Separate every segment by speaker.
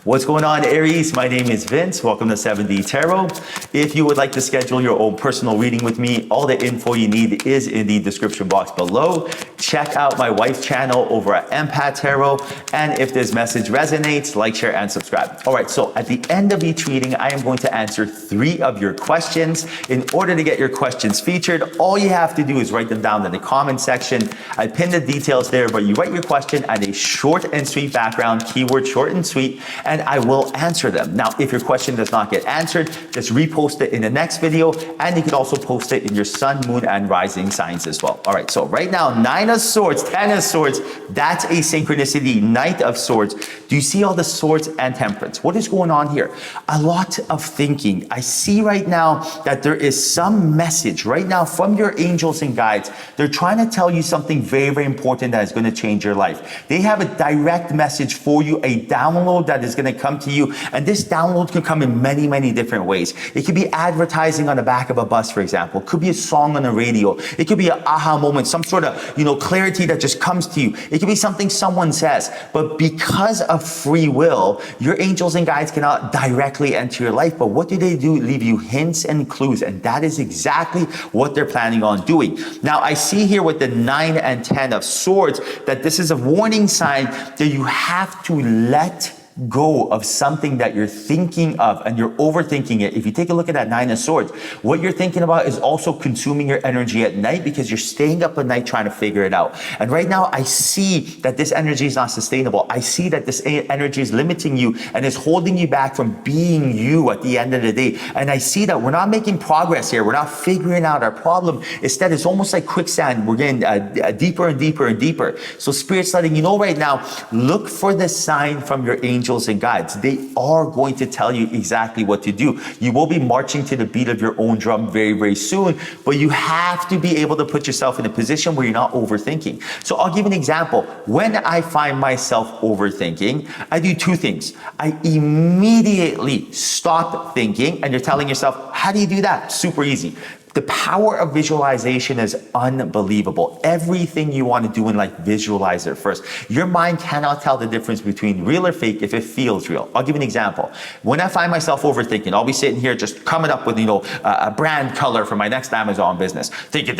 Speaker 1: What's going on, Aries? My name is Vince. Welcome to 7D Tarot. If you would like to schedule your own personal reading with me, all the info you need is in the description box below. Check out my wife's channel over at Empath Tarot. And if this message resonates, like, share, and subscribe. All right, so at the end of each reading, I am going to answer 3 of your questions. In order to get your questions featured, all you have to do is write them down in the comment section. I pinned the details there, but you write your question at a short and sweet background, keyword short and sweet, and I will answer them. Now, if your question does not get answered, just repost it in the next video, and you can also post it in your sun, moon, and rising signs as well. All right, so right now, 9 of Swords, 10 of Swords, that's a synchronicity. Knight of Swords. Do you see all the Swords and Temperance? What is going on here? A lot of thinking. I see right now that there is some message right now from your angels and guides. They're trying to tell you something very, very important that is going to change your life. They have a direct message for you, a download that is going to come to you. And this download can come in many, many different ways. It could be advertising on the back of a bus, for example. It could be a song on the radio. It could be an aha moment, some sort of, clarity that just comes to you. It could be something someone says. But because of free will, your angels and guides cannot directly enter your life. But what do? Leave you hints and clues. And that is exactly what they're planning on doing. Now, I see here with the 9 and 10 of Swords that this is a warning sign that you have to let go of something that you're thinking of and you're overthinking it. If you take a look at that 9 of Swords, what you're thinking about is also consuming your energy at night because you're staying up at night trying to figure it out. And right now I see that this energy is not sustainable. I see that this energy is limiting you and is holding you back from being you at the end of the day. And I see that we're not making progress here. We're not figuring out our problem. Instead, it's almost like quicksand. We're getting deeper and deeper and deeper. So Spirit's letting you know right now, look for the sign from your angels and guides. They are going to tell you exactly what to do. You will be marching to the beat of your own drum very, very soon, but you have to be able to put yourself in a position where you're not overthinking. So I'll give an example. When I find myself overthinking, I do 2 things. I immediately stop thinking, and you're telling yourself, how do you do that? Super easy. The power of visualization is unbelievable. Everything you want to do in life, visualize it first. Your mind cannot tell the difference between real or fake if it feels real. I'll give you an example. When I find myself overthinking, I'll be sitting here just coming up with, a brand color for my next Amazon business. Thinking.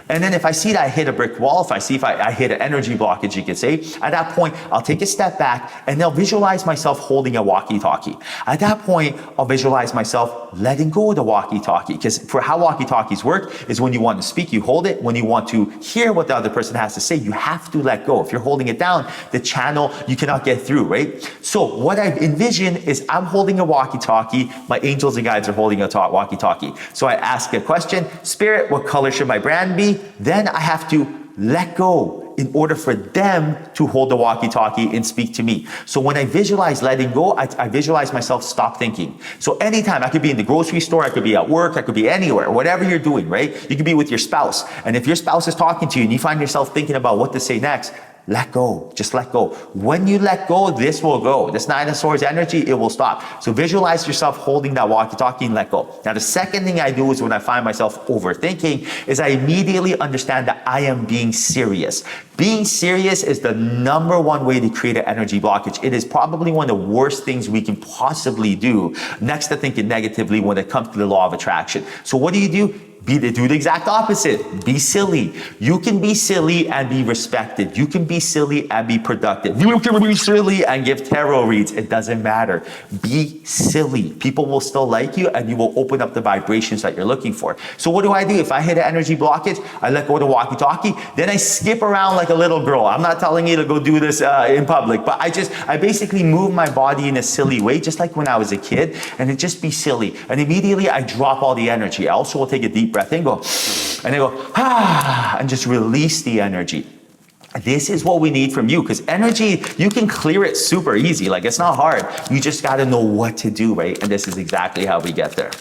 Speaker 1: And then if I see that I hit a brick wall, if I hit an energy blockage, you could say, at that point, I'll take a step back and I'll visualize myself holding a walkie-talkie. At that point, I'll visualize myself letting go of the walkie-talkie, because for how walkie-talkies work is when you want to speak, you hold it. When you want to hear what the other person has to say, you have to let go. If you're holding it down, the channel, you cannot get through, right? So what I envision is I'm holding a walkie-talkie. My angels and guides are holding a walkie-talkie. So I ask a question, Spirit, what color should my brand be? Then I have to let go in order for them to hold the walkie-talkie and speak to me. So when I visualize letting go, I visualize myself stop thinking. So anytime, I could be in the grocery store, I could be at work, I could be anywhere, whatever you're doing, right? You could be with your spouse. And if your spouse is talking to you and you find yourself thinking about what to say next, let go. Just let go. When you let go, this will go. This 9 of Swords energy, it will stop. So visualize yourself holding that walkie-talkie and let go. Now, the second thing I do is when I find myself overthinking is I immediately understand that I am being serious. Being serious is the #1 way to create an energy blockage. It is probably one of the worst things we can possibly do next to thinking negatively when it comes to the law of attraction. So what do? Do the exact opposite. Be silly. You can be silly and be respected. You can be silly and be productive. You can be silly and give tarot reads. It doesn't matter. Be silly. People will still like you and you will open up the vibrations that you're looking for. So what do? If I hit an energy blockage, I let go of the walkie-talkie, then I skip around like a little girl. I'm not telling you to go do this in public, but I basically move my body in a silly way, just like when I was a kid, and it just be silly. And immediately I drop all the energy. I also will take a deep breath in, and just release the energy. This is what we need from you, because energy, you can clear it super easy. Like, it's not hard. You just got to know what to do, right? And this is exactly how we get there.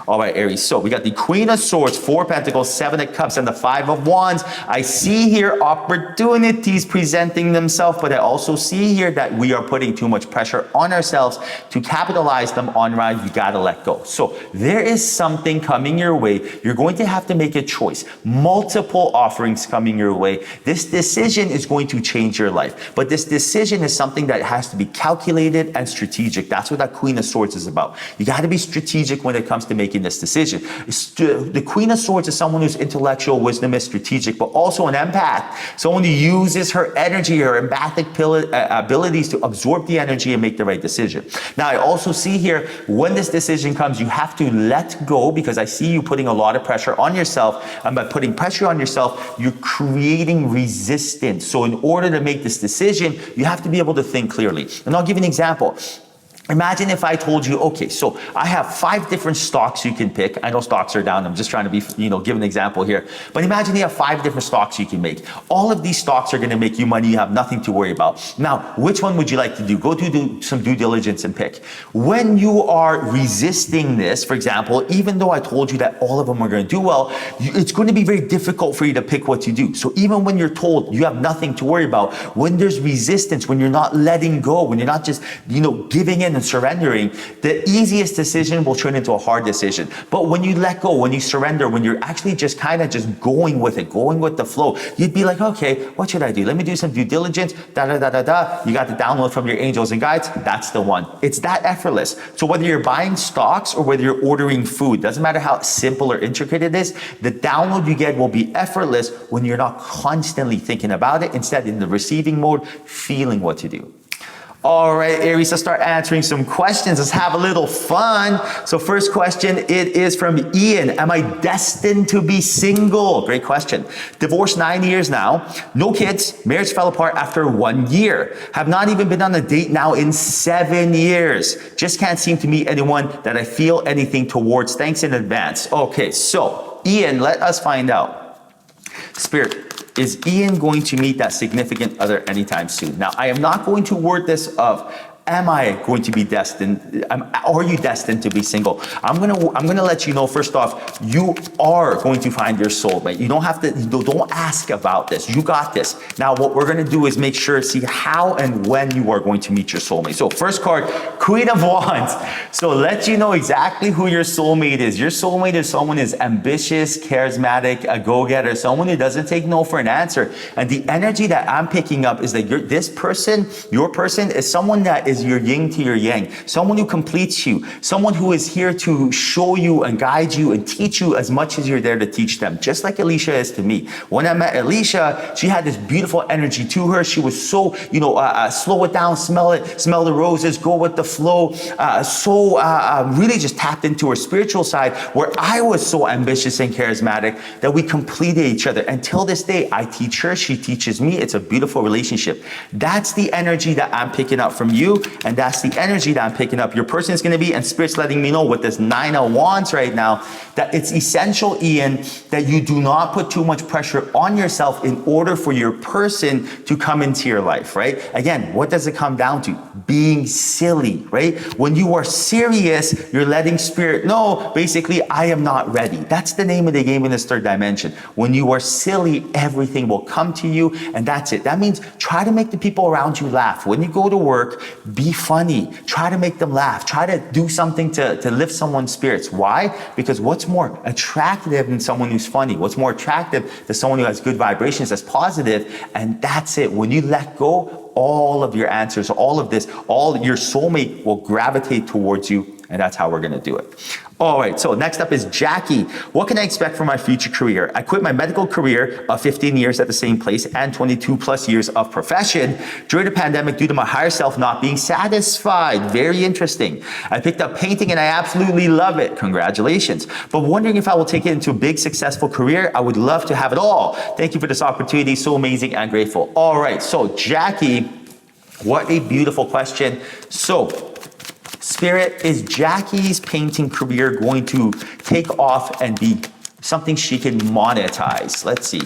Speaker 1: All right, Aries. So we got the Queen of Swords, 4 of Pentacles, 7 of Cups, and the 5 of Wands. I see here opportunities presenting themselves, but I also see here that we are putting too much pressure on ourselves to capitalize them on right. You got to let go. So there is something coming your way. You're going to have to make a choice. Multiple offerings coming your way. This decision decision is going to change your life. But this decision is something that has to be calculated and strategic. That's what that Queen of Swords is about. You got to be strategic when it comes to making this decision. The Queen of Swords is someone whose intellectual wisdom is strategic, but also an empath. Someone who uses her energy, her empathic abilities to absorb the energy and make the right decision. Now, I also see here, when this decision comes, you have to let go, because I see you putting a lot of pressure on yourself. And by putting pressure on yourself, you're creating resistance. So in order to make this decision, you have to be able to think clearly. And I'll give you an example. Imagine if I told you, okay, so I have 5 different stocks you can pick. I know stocks are down. I'm just trying to be, give an example here. But imagine you have 5 different stocks you can make. All of these stocks are going to make you money. You have nothing to worry about. Now, which one would you like to do? Go do some due diligence and pick. When you are resisting this, for example, even though I told you that all of them are going to do well, it's going to be very difficult for you to pick what to do. So even when you're told you have nothing to worry about, when there's resistance, when you're not letting go, when you're not just, giving in and surrendering, the easiest decision will turn into a hard decision. But when you let go, when you surrender, when you're actually just kind of just going with it, going with the flow, you'd be like, okay, what should I do? Let me do some due diligence, da-da-da-da-da. You got the download from your angels and guides. That's the one. It's that effortless. So whether you're buying stocks or whether you're ordering food, doesn't matter how simple or intricate it is, the download you get will be effortless when you're not constantly thinking about it. Instead, in the receiving mode, feeling what to do. All right, Aries, let's start answering some questions. Let's have a little fun. So first question, it is from Ian. Am I destined to be single? Great question. Divorced 9 years now. No kids. Marriage fell apart after 1 year. Have not even been on a date now in 7 years. Just can't seem to meet anyone that I feel anything towards. Thanks in advance. Okay, so Ian, let us find out. Spirit, is Ian going to meet that significant other anytime soon? Now, I am not going to word this of, am I going to be destined? Are you destined to be single? I'm gonna let you know, first off, you are going to find your soulmate. You don't have to, don't ask about this. You got this. Now, what we're gonna do is make sure, see how and when you are going to meet your soulmate. So first card, Queen of Wands. So let you know exactly who your soulmate is. Your soulmate is someone who is ambitious, charismatic, a go-getter, someone who doesn't take no for an answer. And the energy that I'm picking up is that your person is someone that is your yin to your yang, someone who completes you, someone who is here to show you and guide you and teach you as much as you're there to teach them, just like Alicia is to me. When I met Alicia, she had this beautiful energy to her. She was so, slow it down, smell the roses, go with the flow, really just tapped into her spiritual side, where I was so ambitious and charismatic that we completed each other. Until this day, I teach her, she teaches me. It's a beautiful relationship. That's the energy that I'm picking up from you. And that's the energy that I'm picking up. Your person is going to be, and Spirit's letting me know with this 9 of Wands right now, that it's essential, Ian, that you do not put too much pressure on yourself in order for your person to come into your life, right? Again, what does it come down to? Being silly, right? When you are serious, you're letting Spirit know, basically, I am not ready. That's the name of the game in this third dimension. When you are silly, everything will come to you, and that's it. That means try to make the people around you laugh. When you go to work, be funny. Try to make them laugh. Try to do something to lift someone's spirits. Why? Because what's more attractive than someone who's funny? What's more attractive than someone who has good vibrations, that's positive? And that's it. When you let go, all of your answers, all of this, all your soulmate will gravitate towards you. And that's how we're going to do it. All right, so next up is Jackie. What can I expect from my future career? I quit my medical career of 15 years at the same place and 22 plus years of profession during the pandemic due to my higher self not being satisfied. Very interesting. I picked up painting and I absolutely love it. Congratulations. But wondering if I will take it into a big successful career. I would love to have it all. Thank you for this opportunity. So amazing and grateful. All right, so Jackie, what a beautiful question. So, Spirit, is Jackie's painting career going to take off and be something she can monetize? Let's see.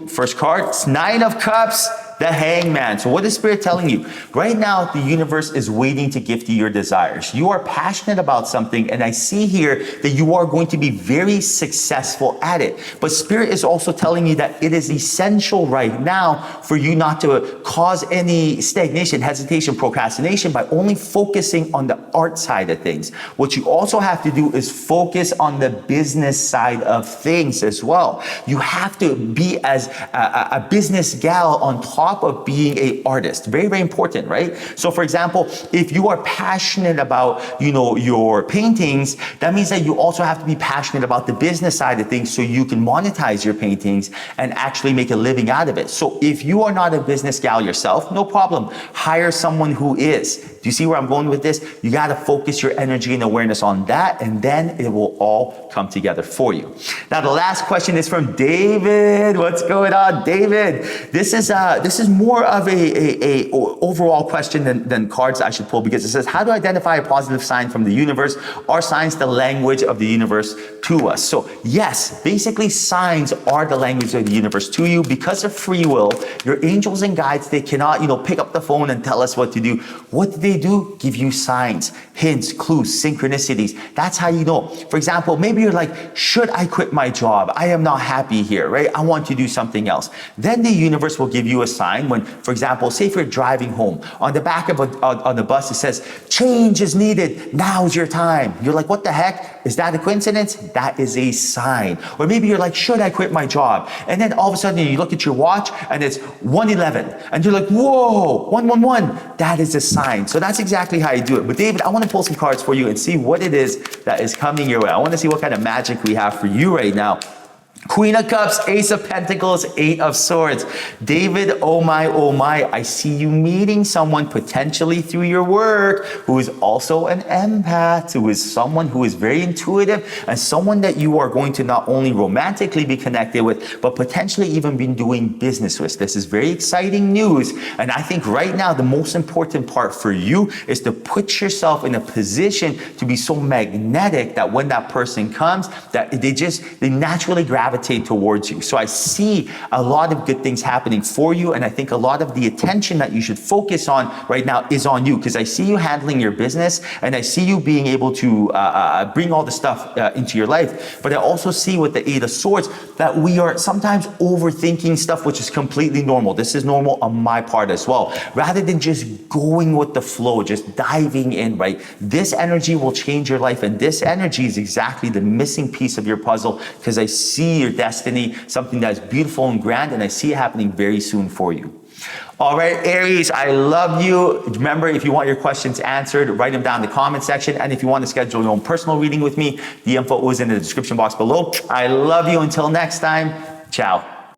Speaker 1: First card, it's 9 of Cups. the Hangman. So what is Spirit telling you? Right now, the universe is waiting to gift you your desires. You are passionate about something, and I see here that you are going to be very successful at it. But Spirit is also telling you that it is essential right now for you not to cause any stagnation, hesitation, procrastination by only focusing on the art side of things. What you also have to do is focus on the business side of things as well. You have to be as a business gal on top of being an artist. Very, very important, right? So for example, if you are passionate about, your paintings, that means that you also have to be passionate about the business side of things so you can monetize your paintings and actually make a living out of it. So if you are not a business gal yourself, no problem. Hire someone who is. Do you see where I'm going with this? You got to focus your energy and awareness on that, and then it will all come together for you. Now, the last question is from David. What's going on, David? This is more of a overall question than cards I should pull, because it says, how to identify a positive sign from the universe? Are signs the language of the universe to us? So yes, basically signs are the language of the universe to you. Because of free will, your angels and guides, they cannot, pick up the phone and tell us what to do. What do? Give you signs, hints, clues, synchronicities. That's how you know. For example, maybe you're like, should I quit my job? I am not happy here, right? I want to do something else. Then the universe will give you a sign when, for example, say if you're driving home, on the back of on the bus, it says, change is needed. Now's your time. You're like, what the heck? Is that a coincidence? That is a sign. Or maybe you're like, should I quit my job? And then all of a sudden you look at your watch and it's 1:11 and you're like, whoa, 111. That is a sign. So that's exactly how you do it. But David, I want to pull some cards for you and see what it is that is coming your way. I want to see what kind of magic we have for you right now. Queen of Cups, Ace of Pentacles, Eight of Swords. David, oh my, I see you meeting someone potentially through your work who is also an empath, who is someone who is very intuitive, and someone that you are going to not only romantically be connected with, but potentially even be doing business with. This is very exciting news. And I think right now, the most important part for you is to put yourself in a position to be so magnetic that when that person comes, that they naturally gravitate towards you. So I see a lot of good things happening for you, and I think a lot of the attention that you should focus on right now is on you, because I see you handling your business, and I see you being able to bring all the stuff into your life. But I also see with the Eight of Swords that we are sometimes overthinking stuff, which is completely normal. This is normal on my part as well. Rather than just going with the flow, just diving in, right? This energy will change your life, and this energy is exactly the missing piece of your puzzle, because I see your destiny, something that's beautiful and grand, and I see it happening very soon for you. All right, Aries, I love you. Remember, if you want your questions answered, write them down in the comment section. And if you want to schedule your own personal reading with me, the info is in the description box below. I love you. Until next time, ciao.